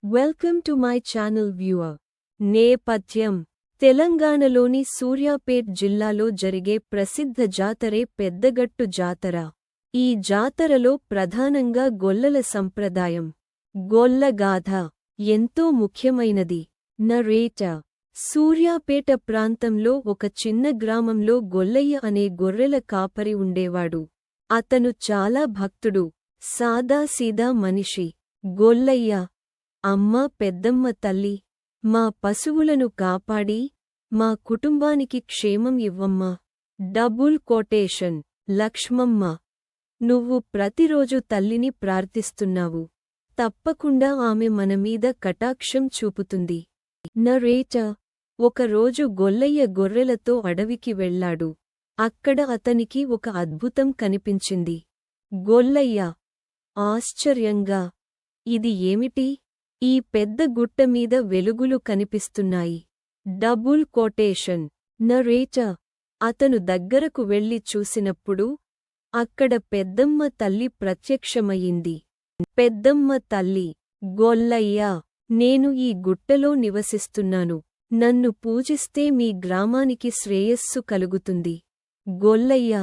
Welcome to my channel viewer. నేపథ్యం: తెలంగాణలోని సూర్యాపేట్ జిల్లాలో జరిగే ప్రసిద్ధ జాతరే పెద్దగట్టు జాతర. ఈ జాతరలో ప్రధానంగా గొల్లల సంప్రదాయం, గొల్లగాథ ఎంతో ముఖ్యమైనది. నరేటర్: సూర్యాపేట ప్రాంతంలో ఒక చిన్న గ్రామంలో గొల్లయ్య అనే గొర్రెల కాపరి ఉండేవాడు. అతను చాలా భక్తుడు, సాదాసీదా మనిషి. గొల్లయ్య: అమ్మా పెద్దమ్మ తల్లి, మా పశువులను కాపాడి మా కుటుంబానికి క్షేమం ఇవ్వమ్మా. డబుల్ కోటేషన్: లక్ష్మమ్మ, నువ్వు ప్రతిరోజు తల్లిని ప్రార్థిస్తున్నావు, తప్పకుండా ఆమె మనమీద కటాక్షం చూపుతుంది. నరేటర్: ఒకరోజు గొల్లయ్య గొర్రెలతో అడవికి వెళ్లాడు. అక్కడ అతనికి ఒక అద్భుతం కనిపించింది. గొల్లయ్య ఆశ్చర్యంగా: ఇది ఏమిటి? ఈ పెద్ద గుట్టమీద వెలుగులు కనిపిస్తున్నాయి. డబుల్ కోటేషన్: నరేటర్: అతను దగ్గరకు వెళ్లి చూసినప్పుడు అక్కడ పెద్దమ్మ తల్లి ప్రత్యక్షమయింది. పెద్దమ్మ తల్లి: గొల్లయ్యా, నేను ఈ గుట్టలో నివసిస్తున్నాను. నన్ను పూజిస్తే మీ గ్రామానికి శ్రేయస్సు కలుగుతుంది. గొల్లయ్య: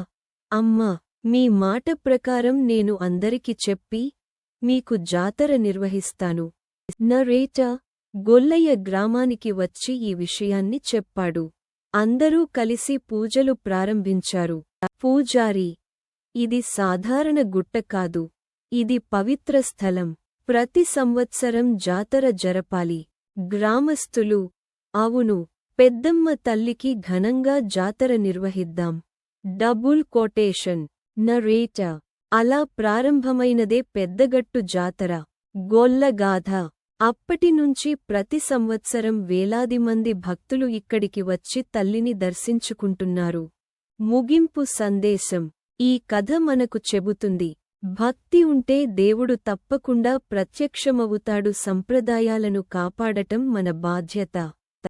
అమ్మా, మీ మాట ప్రకారం నేను అందరికి చెప్పి మీకు జాతర నిర్వహిస్తాను. నరేటర్: గొల్లయ్య గ్రామానికి వచ్చి ఈ విషయాన్ని చెప్పాడు. అందరూ కలిసి పూజలు ప్రారంభించారు. పూజారి: ఇది సాధారణ గుట్ట కాదు, ఇది పవిత్ర స్థలం. ప్రతి సంవత్సరం జాతర జరపాలి. గ్రామస్థులు: అవును, పెద్దమ్మ తల్లికి ఘనంగా జాతర నిర్వహిద్దాం. డబుల్ కోటేషన్: నరేటర్: అలా ప్రారంభమైనదే పెద్దగట్టు జాతర. గొల్లగాథ: అప్పటినుంచి ప్రతి సంవత్సరం వేలాది మంది భక్తులు ఇక్కడికి వచ్చి తల్లిని దర్శించుకుంటున్నారు. ముగింపు సందేశం: ఈ కథ మనకు చెబుతుంది, భక్తి ఉంటే దేవుడు తప్పకుండా ప్రత్యక్షమవుతాడు. సంప్రదాయాలను కాపాడటం మన బాధ్యత.